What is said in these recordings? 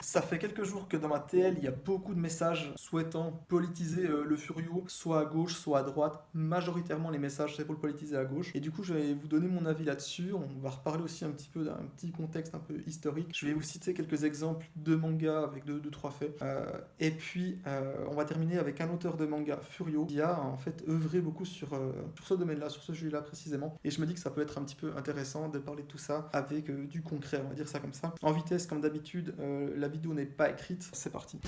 Ça fait quelques jours que dans ma TL, il y a beaucoup de messages souhaitant politiser le Furio, soit à gauche, soit à droite. Majoritairement, les messages, c'est pour le politiser à gauche. Et du coup, je vais vous donner mon avis là-dessus. On va reparler aussi un petit peu d'un petit contexte un peu historique. Je vais vous citer quelques exemples de mangas avec deux, trois faits. Et puis, on va terminer avec un auteur de manga, Furio, qui a en fait œuvré beaucoup sur ce domaine-là, sur ce sujet-là précisément. Et je me dis que ça peut être un petit peu intéressant de parler de tout ça avec du concret, on va dire ça comme ça. En vitesse, comme d'habitude, la vidéo n'est pas écrite. C'est parti.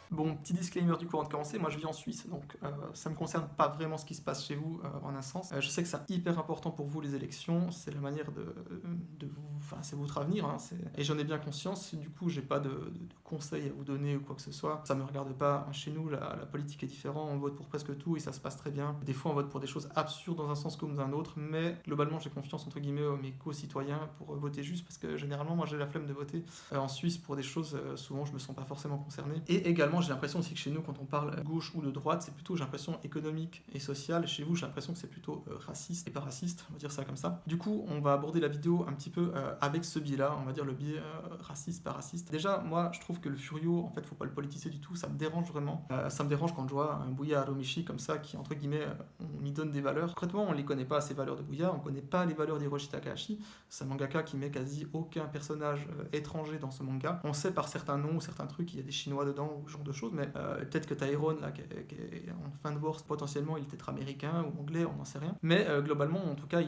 Bon, petit disclaimer du coup avant de commencer, moi je vis en Suisse, donc ça me concerne pas vraiment ce qui se passe chez vous en un sens. Je sais que c'est hyper important pour vous les élections, c'est la manière de vous, enfin c'est votre avenir, hein, et j'en ai bien conscience, du coup j'ai pas de conseils à vous donner ou quoi que ce soit, ça me regarde pas. Chez nous la politique est différente, on vote pour presque tout et ça se passe très bien. Des fois on vote pour des choses absurdes dans un sens comme dans un autre, mais globalement j'ai confiance entre guillemets à mes co-citoyens pour voter juste, parce que généralement moi j'ai la flemme de voter en Suisse pour des choses, souvent je me sens pas forcément concerné. Et également j'ai l'impression aussi que chez nous, quand on parle gauche ou de droite, c'est plutôt, j'ai l'impression, économique et social. Chez vous, j'ai l'impression que c'est plutôt raciste et pas raciste, on va dire ça comme ça. Du coup, on va aborder la vidéo un petit peu avec ce biais-là, on va dire le biais raciste, pas raciste. Déjà, moi, je trouve que le Furio, en fait, faut pas le politiser du tout, ça me dérange vraiment. Ça me dérange quand je vois un Bouya Harumichi comme ça, qui, entre guillemets, on y donne des valeurs. Concrètement, on les connaît pas, ces valeurs de Bouya, on connaît pas les valeurs d'Hiroshi Takahashi. C'est un mangaka qui met quasi aucun personnage étranger dans ce manga. On sait par certains noms, certains trucs, il y a des Chinois dedans ou ce genre de choses, mais peut-être que Tyrone, là, qui est en fin de course, potentiellement, il est peut-être américain ou anglais, on n'en sait rien. Mais globalement, en tout cas,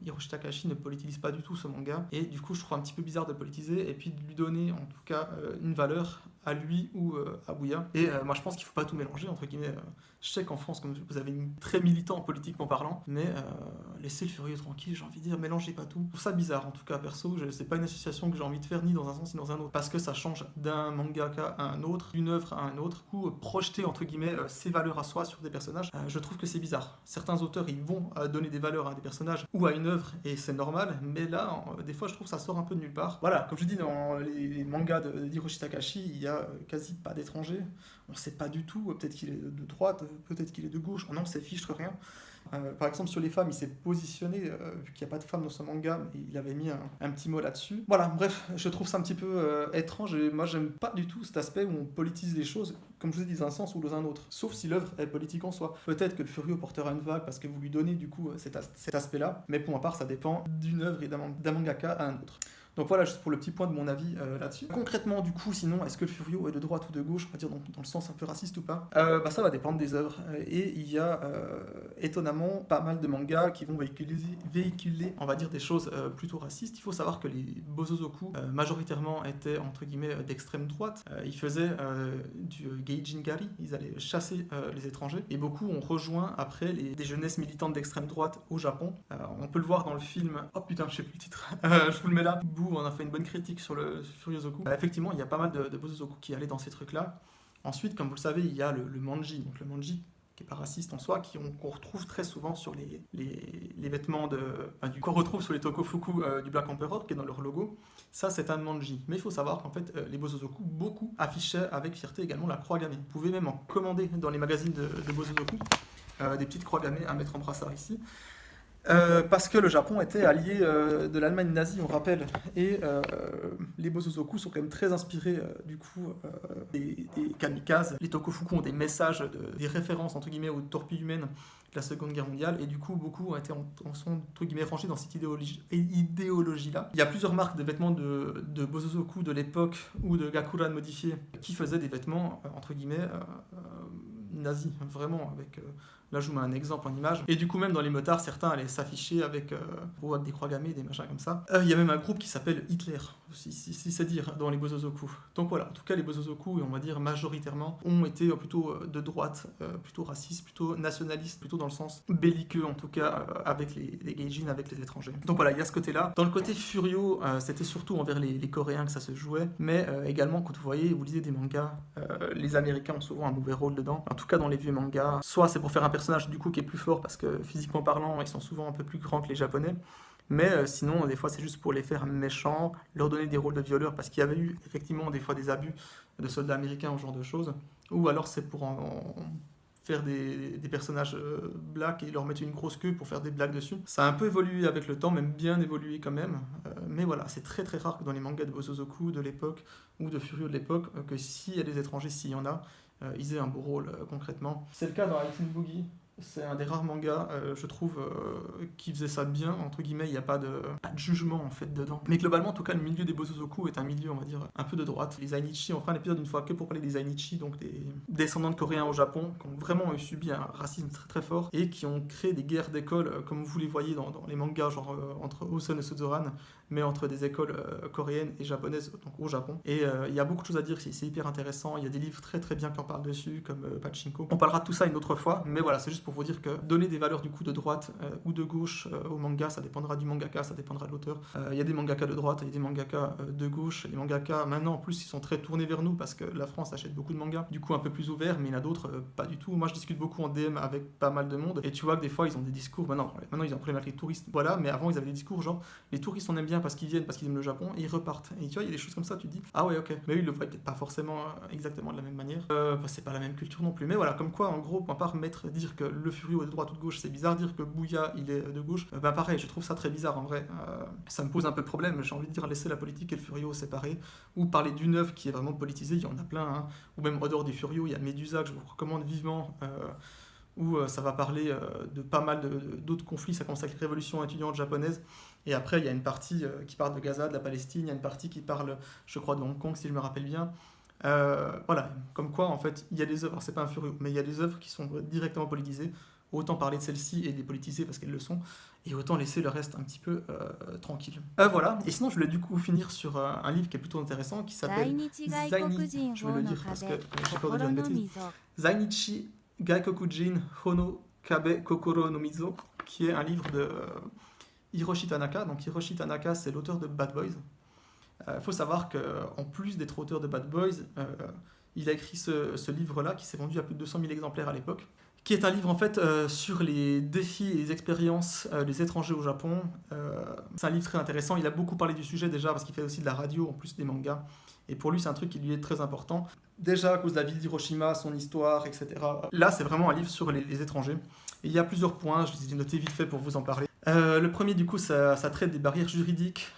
Hiroshi Takahashi ne politise pas du tout ce manga. Et du coup, je trouve un petit peu bizarre de politiser et puis de lui donner, en tout cas, une valeur à lui ou à Bouya. Et moi, je pense qu'il ne faut pas tout mélanger, entre guillemets. Je sais qu'en France, comme vous avez une très militant politiquement parlant, mais laissez le Furieux tranquille, j'ai envie de dire, mélangez pas tout. Je trouve ça bizarre, en tout cas, perso. C'est pas une association que j'ai envie de faire ni dans un sens ni dans un autre, parce que ça change d'un mangaka à un autre, d'une œuvre à un autre. Du coup, projeter, entre guillemets, ses valeurs à soi sur des personnages, je trouve que c'est bizarre. Certains auteurs, ils vont donner des valeurs à des personnages ou à une œuvre, et c'est normal, mais là, des fois, je trouve que ça sort un peu de nulle part. Voilà, comme je dis, dans les mangas d'Hiroshi Takahashi, il y a quasi pas d'étrangers. On sait pas du tout, peut-être qu'il est de droite, peut-être qu'il est de gauche, on n'en sait fiche rien. Par exemple, sur les femmes, il s'est positionné, vu qu'il n'y a pas de femmes dans ce manga, mais il avait mis un petit mot là-dessus. Voilà, bref, je trouve ça un petit peu étrange, et moi j'aime pas du tout cet aspect où on politise les choses, comme je vous ai dit, dans un sens ou dans un autre, sauf si l'œuvre est politique en soi. Peut-être que le Furio portera une vague parce que vous lui donnez du coup cet aspect-là, mais pour ma part, ça dépend d'une œuvre et d'un mangaka à un autre. Donc voilà, juste pour le petit point de mon avis là-dessus. Concrètement, du coup, sinon, est-ce que le Furio est de droite ou de gauche, on va dire dans le sens un peu raciste ou pas, ça va dépendre des œuvres. Et il y a étonnamment pas mal de mangas qui vont véhiculer on va dire, des choses plutôt racistes. Il faut savoir que les Bosozoku, majoritairement, étaient, entre guillemets, d'extrême droite. Ils faisaient du Geijingari, ils allaient chasser les étrangers. Et beaucoup ont rejoint, après, des jeunesses militantes d'extrême droite au Japon. On peut le voir dans le film... Oh putain, je sais plus le titre. Je vous le mets là. On a fait une bonne critique sur le Furiozoku. Effectivement, il y a pas mal de Bosozoku qui allaient dans ces trucs-là. Ensuite, comme vous le savez, il y a le manji. Donc le manji, qui n'est pas raciste en soi, qu'on retrouve très souvent sur les vêtements qu'on retrouve sur les tokofuku du Black Emperor, qui est dans leur logo. Ça, c'est un manji. Mais il faut savoir qu'en fait, les Bosozoku, beaucoup affichaient avec fierté également la croix gammée. Vous pouvez même en commander dans les magazines de Bosozoku des petites croix gammées à mettre en brassard ici. Parce que le Japon était allié de l'Allemagne nazie, on rappelle, et les Bosozoku sont quand même très inspirés du coup des kamikazes. Les tokofuku ont des messages, des références entre guillemets aux torpilles humaines de la Seconde Guerre mondiale, et du coup beaucoup ont été sont entre guillemets rangés dans cette idéologie-là. Il y a plusieurs marques de vêtements de Bosozoku de l'époque ou de Gakuran modifiés qui faisaient des vêtements entre guillemets nazis, vraiment avec... Là, je vous mets un exemple en image. Et du coup, même dans les motards, certains allaient s'afficher avec des croix gammées, des machins comme ça. Il y a même un groupe qui s'appelle Hitler, si c'est dire, dans les Bosozoku. Donc voilà, en tout cas, les Bosozoku, on va dire majoritairement, ont été plutôt de droite, plutôt racistes, plutôt nationalistes, plutôt dans le sens belliqueux, en tout cas, avec les gaijins, avec les étrangers. Donc voilà, il y a ce côté-là. Dans le côté Furio, c'était surtout envers les Coréens que ça se jouait, mais également, quand vous lisez des mangas, les Américains ont souvent un mauvais rôle dedans. En tout cas, dans les vieux mangas, soit c'est pour faire un personnage du coup qui est plus fort parce que physiquement parlant ils sont souvent un peu plus grands que les Japonais, mais sinon des fois c'est juste pour les faire méchants, leur donner des rôles de violeurs parce qu'il y avait eu effectivement des fois des abus de soldats américains ou ce genre de choses, ou alors c'est pour faire des personnages black et leur mettre une grosse queue pour faire des blagues dessus. Ça a un peu évolué avec le temps, même bien évolué quand même. Mais voilà, c'est très très rare que dans les mangas de Bosozoku de l'époque ou de Furio de l'époque, que s'il y a des étrangers, s'il y en a, ils aient un beau rôle concrètement. C'est le cas dans Ice Boogie. C'est un des rares mangas, je trouve, qui faisait ça bien, entre guillemets, il n'y a pas de jugement en fait dedans. Mais globalement, en tout cas, le milieu des Bosozoku est un milieu, on va dire, un peu de droite. Les Zainichi, on fera un épisode une fois que pour parler des Zainichi, donc des descendants de Coréens au Japon, qui ont vraiment subi un racisme très très fort et qui ont créé des guerres d'écoles, comme vous les voyez dans les mangas, genre entre Oson et Suzoran, mais entre des écoles coréennes et japonaises, donc au Japon. Et il y a beaucoup de choses à dire, c'est hyper intéressant. Il y a des livres très très bien qui en parlent dessus, comme Pachinko. On parlera de tout ça une autre fois, mais voilà, c'est juste pour vous dire que donner des valeurs du coup de droite ou de gauche au manga, ça dépendra du mangaka, ça dépendra de l'auteur. Il y a des mangaka de droite, il y a des mangaka de gauche. Les mangaka, maintenant en plus, ils sont très tournés vers nous parce que la France achète beaucoup de mangas, du coup un peu plus ouvert, mais il y en a d'autres, pas du tout. Moi je discute beaucoup en DM avec pas mal de monde, et tu vois que des fois ils ont des discours, maintenant ils ont un problème avec les touristes, voilà, mais avant ils avaient des discours genre, les touristes on aime bien parce qu'ils viennent, parce qu'ils aiment le Japon, et ils repartent. Et tu vois, il y a des choses comme ça, tu te dis, ah ouais, ok, mais eux ils le voient peut-être pas forcément exactement de la même manière. C'est pas la même culture non plus, mais voilà, comme quoi, en gros, à part dire que le Furio est de droite ou de gauche, c'est bizarre, dire que Bouya il est de gauche, pareil, je trouve ça très bizarre en vrai. Ça me pose un peu de problème, j'ai envie de dire laisser la politique et le Furio séparés, ou parler d'une œuvre qui est vraiment politisée, il y en a plein, hein. Ou même en dehors du Furio, il y a Medusa que je vous recommande vivement, où ça va parler de pas mal d'autres conflits. Ça commence avec les révolutions étudiantes japonaises, et après il y a une partie qui parle de Gaza, de la Palestine, il y a une partie qui parle, je crois, de Hong Kong si je me rappelle bien. Voilà, comme quoi en fait il y a des œuvres, c'est pas un Furio, mais il y a des œuvres qui sont directement politisées. Autant parler de celles-ci et les politiser parce qu'elles le sont, et autant laisser le reste un petit peu tranquille. Voilà, et sinon je voulais du coup finir sur un livre qui est plutôt intéressant, qui s'appelle Zainichi, je vais le dire parce que j'ai peur de dire une bêtise, Zainichi Gaikokujin Hono Kabe Kokoro no Mizo, qui est un livre de Hiroshi Tanaka. Donc Hiroshi Tanaka, c'est l'auteur de Bad Boys. Faut savoir qu'en plus d'être auteur de Bad Boys, il a écrit ce livre-là qui s'est vendu à plus de 200 000 exemplaires à l'époque, qui est un livre en fait sur les défis et les expériences des étrangers au Japon. C'est un livre très intéressant, il a beaucoup parlé du sujet déjà parce qu'il fait aussi de la radio en plus des mangas, et pour lui c'est un truc qui lui est très important, déjà à cause de la ville d'Hiroshima, son histoire, etc. Là c'est vraiment un livre sur les étrangers, et il y a plusieurs points, je les ai notés vite fait pour vous en parler. Le premier, du coup, ça traite des barrières juridiques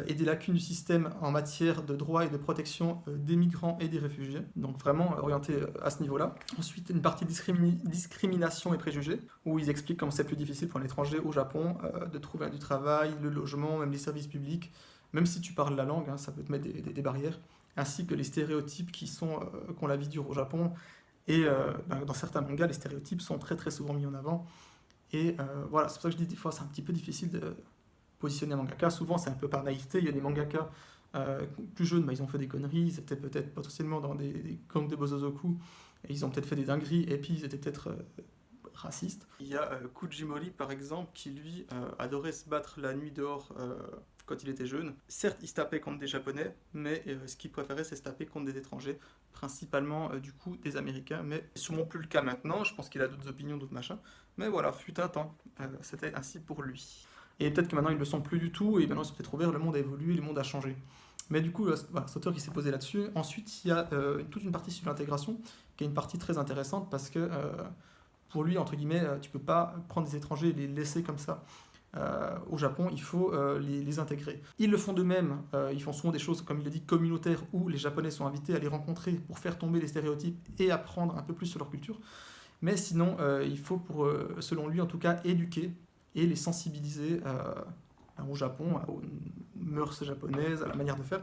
et des lacunes du système en matière de droit et de protection des migrants et des réfugiés. Donc vraiment orienté à ce niveau-là. Ensuite, une partie discrimination et préjugés, où ils expliquent comment c'est plus difficile pour un étranger au Japon de trouver du travail, le logement, même les services publics. Même si tu parles la langue, hein, ça peut te mettre des barrières. Ainsi que les stéréotypes qu'on la vie dure au Japon. Et dans certains mangas, les stéréotypes sont très très souvent mis en avant. Et voilà, c'est pour ça que je dis des fois c'est un petit peu difficile de positionner un mangaka. Souvent c'est un peu par naïveté. Il y a des mangaka plus jeunes, ils ont fait des conneries, ils étaient peut-être potentiellement dans des gangs de Bosozoku, et ils ont peut-être fait des dingueries, et puis ils étaient peut-être racistes. Il y a Kujimori par exemple qui lui adorait se battre la nuit dehors quand il était jeune. Certes il se tapait contre des Japonais, mais ce qu'il préférait c'est se taper contre des étrangers, principalement du coup des Américains, mais c'est sûrement plus le cas maintenant. Je pense qu'il a d'autres opinions, d'autres machins. Mais voilà, fut un temps, c'était ainsi pour lui. Et peut-être que maintenant ils ne le sont plus du tout, et maintenant ils sont peut-être ouverts, le monde a évolué, le monde a changé. Mais du coup, voilà, cet auteur qui s'est posé là-dessus. Ensuite, il y a toute une partie sur l'intégration, qui est une partie très intéressante, parce que pour lui, entre guillemets, tu peux pas prendre des étrangers et les laisser comme ça. Au Japon, il faut les intégrer. Ils le font d'eux-mêmes, ils font souvent des choses, comme il a dit, communautaires, où les Japonais sont invités à les rencontrer pour faire tomber les stéréotypes et apprendre un peu plus sur leur culture. Mais sinon, il faut, selon lui en tout cas, éduquer et les sensibiliser au Japon, aux mœurs japonaises, à la manière de faire.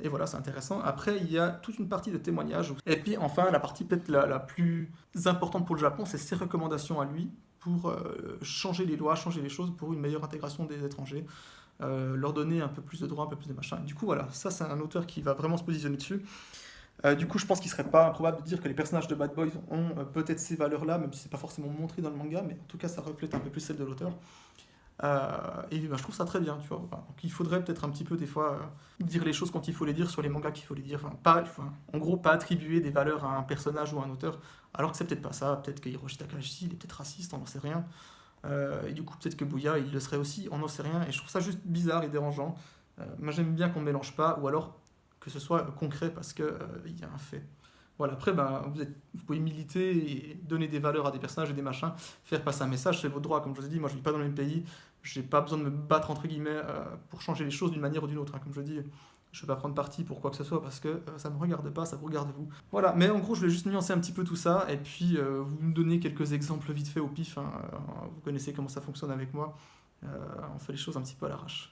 Et voilà, c'est intéressant. Après, il y a toute une partie de témoignages. Et puis enfin, la partie peut-être la plus importante pour le Japon, c'est ses recommandations à lui pour changer les lois, changer les choses pour une meilleure intégration des étrangers, leur donner un peu plus de droits, un peu plus de machin. Du coup, voilà, ça c'est un auteur qui va vraiment se positionner dessus. Du coup, je pense qu'il serait pas improbable de dire que les personnages de Bad Boys ont peut-être ces valeurs-là, même si c'est pas forcément montré dans le manga, mais en tout cas, ça reflète un peu plus celle de l'auteur. Et je trouve ça très bien, tu vois. Enfin, donc, il faudrait peut-être un petit peu, des fois, dire les choses quand il faut les dire sur les mangas qu'il faut les dire. En gros, pas attribuer des valeurs à un personnage ou à un auteur, alors que c'est peut-être pas ça. Peut-être que Hiroshi Takahashi, il est peut-être raciste, on n'en sait rien. Et du coup, peut-être que Bouya, il le serait aussi, on n'en sait rien. Et je trouve ça juste bizarre et dérangeant. Moi, j'aime bien qu'on ne mélange pas, ou alors que ce soit concret parce qu'il y a un fait. Voilà, après, ben, vous pouvez militer et donner des valeurs à des personnages et des machins, faire passer un message, c'est votre droit. Comme je vous ai dit, moi je vis pas dans le même pays, j'ai pas besoin de me battre entre guillemets pour changer les choses d'une manière ou d'une autre, hein. Comme je dis, je vais pas prendre parti pour quoi que ce soit parce que ça me regarde pas, ça vous regarde vous. Voilà, mais en gros, je voulais juste nuancer un petit peu tout ça et puis vous me donnez quelques exemples vite fait au pif, hein. Vous connaissez comment ça fonctionne avec moi. Euh, on fait les choses un petit peu à l'arrache.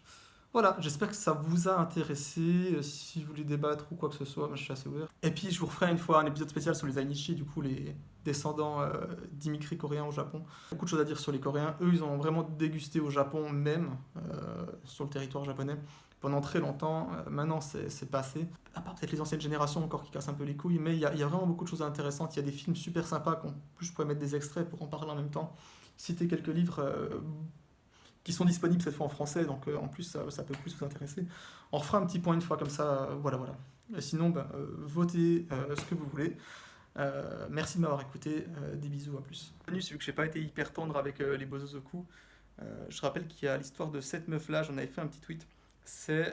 Voilà, j'espère que ça vous a intéressé. Si vous voulez débattre ou quoi que ce soit, moi je suis assez ouvert. Et puis je vous referai une fois un épisode spécial sur les Ainichi, du coup les descendants d'immigrés coréens au Japon. Beaucoup de choses à dire sur les Coréens. Eux, ils ont vraiment dégusté au Japon même, sur le territoire japonais, pendant très longtemps. Maintenant, c'est passé. À part peut-être les anciennes générations encore qui cassent un peu les couilles, mais il y a vraiment beaucoup de choses intéressantes. Il y a des films super sympas qu'en plus je pourrais mettre des extraits pour en parler en même temps. Citer quelques livres qui sont disponibles cette fois en français, donc en plus ça peut plus vous intéresser. On refera un petit point une fois comme ça, voilà voilà. Et sinon, ben, votez ce que vous voulez. Merci de m'avoir écouté, des bisous, à plus. Vu que j'ai pas été hyper tendre avec les Bozozoku, je rappelle qu'il y a l'histoire de cette meuf là, j'en avais fait un petit tweet. C'est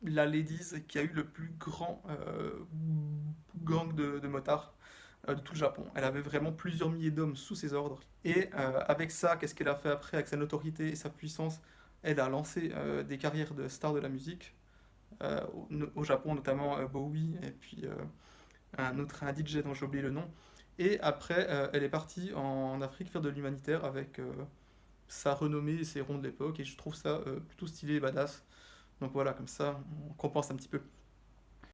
la ladies qui a eu le plus grand gang de motards de tout le Japon. Elle avait vraiment plusieurs milliers d'hommes sous ses ordres. Et avec ça, qu'est-ce qu'elle a fait après, avec sa notoriété et sa puissance? Elle a lancé des carrières de stars de la musique, au Japon notamment Bowie, et puis un DJ dont j'ai oublié le nom. Et après, elle est partie en Afrique faire de l'humanitaire avec sa renommée et ses ronds de l'époque, et je trouve ça plutôt stylé et badass. Donc voilà, comme ça, on compense un petit peu.